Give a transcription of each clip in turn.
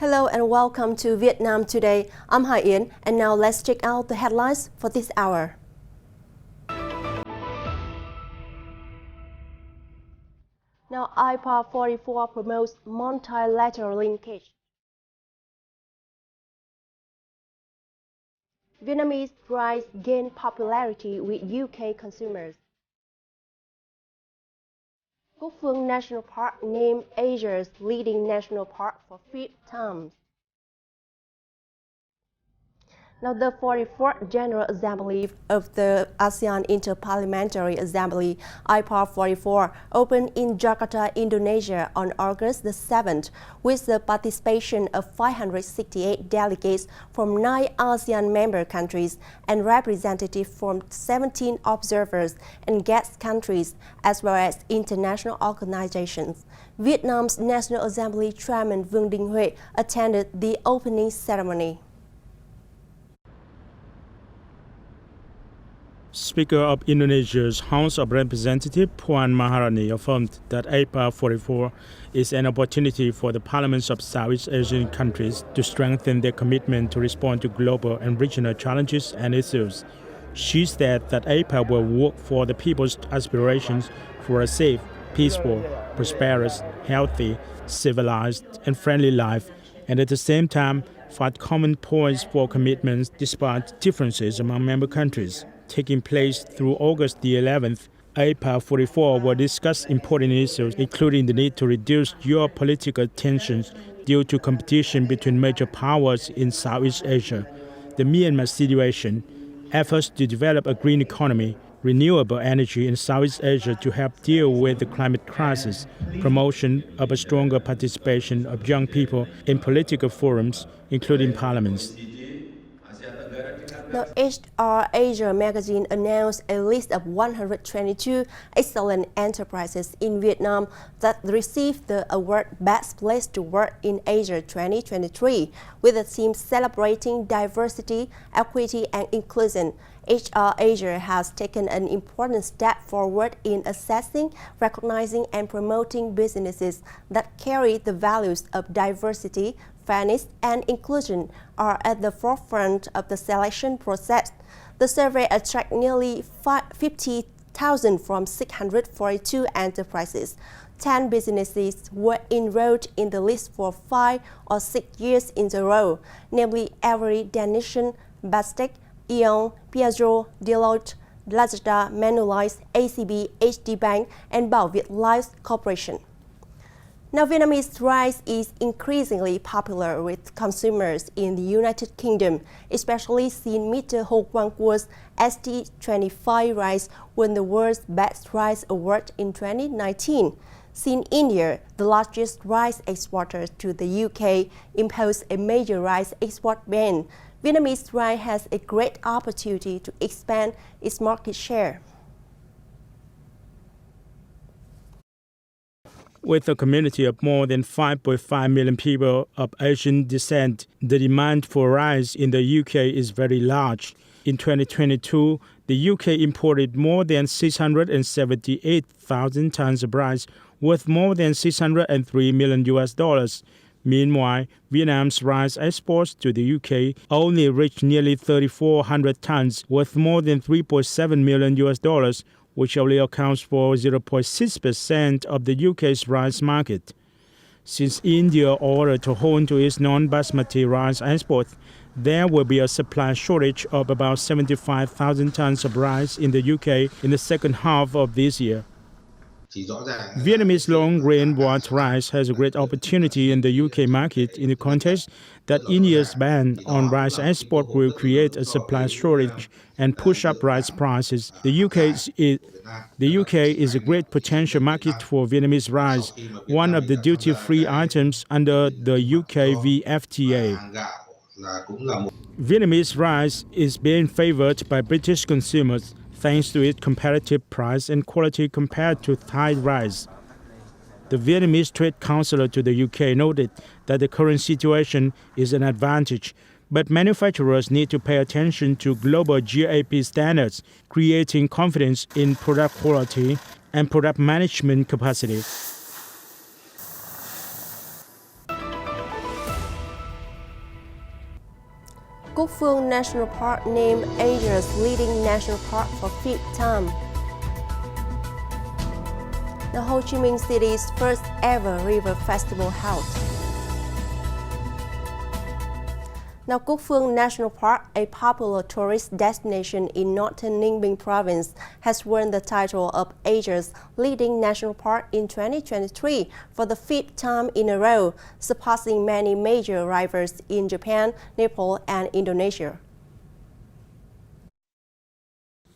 Hello and welcome to Vietnam Today. I'm Hải Yến, and now let's check out the headlines for this hour. Now, IPA 44 promotes multilateral linkage. Vietnamese rice gain popularity with UK consumers. Cúc Phương National Park named Asia's leading national park for 5th time. Now, the 44th General Assembly of the ASEAN Interparliamentary Assembly, IPA 44, opened in Jakarta, Indonesia on August the 7th, with the participation of 568 delegates from 9 ASEAN member countries and representatives from 17 observers and guest countries, as well as international organizations. Vietnam's National Assembly Chairman Vương Đình Huệ attended the opening ceremony. Speaker of Indonesia's House of Representatives Puan Maharani affirmed that IPA 44 is an opportunity for the parliaments of Southeast Asian countries to strengthen their commitment to respond to global and regional challenges and issues. She said that IPA will work for the people's aspirations for a safe, peaceful, prosperous, healthy, civilized, and friendly life, and at the same time find common points for commitments despite differences among member countries. Taking place through August the 11th, IPA 44 will discuss important issues, including the need to reduce geopolitical tensions due to competition between major powers in Southeast Asia, the Myanmar situation, efforts to develop a green economy, renewable energy in Southeast Asia to help deal with the climate crisis, promotion of a stronger participation of young people in political forums, including parliaments. Now, HR Asia magazine announced a list of 122 excellent enterprises in Vietnam that received the award Best Place to Work in Asia 2023, with a theme celebrating diversity, equity, and inclusion. HR Asia has taken an important step forward in assessing, recognizing, and promoting businesses that carry the values of diversity, fairness, and inclusion are at the forefront of the selection process. The survey attracted nearly 50,000 from 642 enterprises. 10 businesses were enrolled in the list for 5 or 6 years in a row, namely Avery Danition, Bastek, Eon, Piaggio, Deloitte, Lazada, Manulife, ACB, HD Bank, and Bảo Việt Life Corporation. Now, Vietnamese rice is increasingly popular with consumers in the United Kingdom, especially since Mr. Hồ Quang Cua's ST25 rice won the world's Best Rice Award in 2019. Since India, the largest rice exporter to the UK, imposed a major rice export ban, Vietnamese rice has a great opportunity to expand its market share. With a community of more than 5.5 million people of Asian descent, the demand for rice in the UK is very large. In 2022, the UK imported more than 678,000 tons of rice, worth more than $603 million. Meanwhile, Vietnam's rice exports to the UK only reached nearly 3,400 tons, worth more than $3.7 million, which only accounts for 0.6% of the UK's rice market. Since India ordered to hold to its non-basmati rice export, there will be a supply shortage of about 75,000 tons of rice in the UK in the second half of this year. Vietnamese long-grain white rice has a great opportunity in the UK market in the context that India's ban on rice export will create a supply shortage and push up rice prices. The UK is a great potential market for Vietnamese rice, one of the duty-free items under the UK VFTA. Vietnamese rice is being favored by British consumers thanks to its competitive price and quality compared to Thai rice. The Vietnamese trade counselor to the UK noted that the current situation is an advantage, but manufacturers need to pay attention to global GAP standards, creating confidence in product quality and product management capacity. Cúc Phương National Park named Asia's leading national park for fifth time. The Ho Chi Minh City's first ever river festival held. Now, Cúc Phương National Park, a popular tourist destination in northern Ninh Bình province, has won the title of Asia's leading national park in 2023 for the fifth time in a row, surpassing many major rivals in Japan, Nepal, and Indonesia.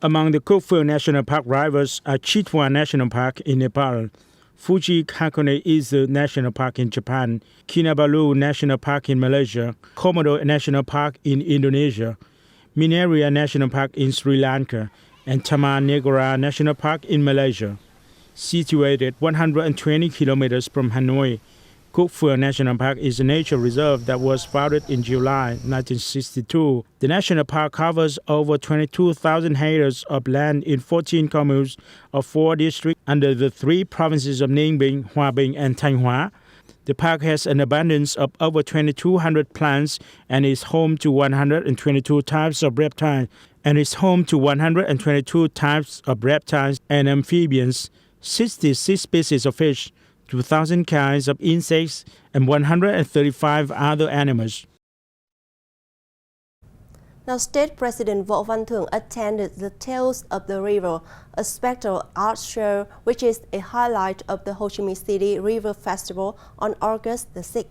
Among the Cúc Phương National Park rivals are Chitwan National Park in Nepal, Fuji Hakone Izu National Park in Japan, Kinabalu National Park in Malaysia, Komodo National Park in Indonesia, Minaria National Park in Sri Lanka, and Taman Negara National Park in Malaysia. Situated 120 kilometers from Hanoi, Cúc Phương National Park is a nature reserve that was founded in July 1962. The national park covers over 22,000 hectares of land in 14 communes of 4 districts under the 3 provinces of Ninh Bình, Hòa Bình, and Thanh Hóa. The park has an abundance of over 2,200 plants and is home to 122 types of reptiles and amphibians, 66 species of fish, 2,000 kinds of insects, and 135 other animals. Now, State President Võ Văn Thưởng attended the Tales of the River, a spectral art show which is a highlight of the Ho Chi Minh City River Festival on August the 6th.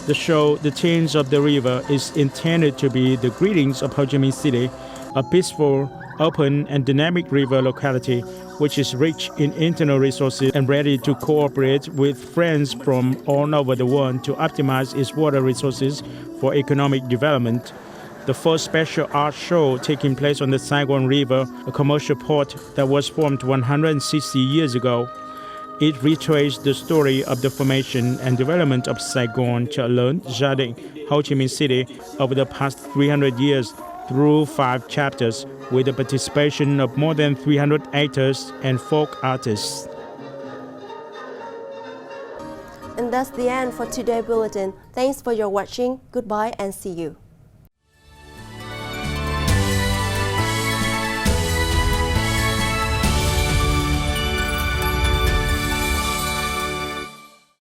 The show, The Tales of the River, is intended to be the greetings of Ho Chi Minh City, a peaceful, open, and dynamic river locality which is rich in internal resources and ready to cooperate with friends from all over the world to optimize its water resources for economic development. The first special art show taking place on the Saigon River, a commercial port that was formed 160 years ago. It retraced the story of the formation and development of Saigon, Chợ Lớn, Gia Định, Ho Chi Minh City over the past 300 years through 5 chapters with the participation of more than 300 actors and folk artists. And that's the end for today's bulletin. Thanks for your watching. Goodbye and see you.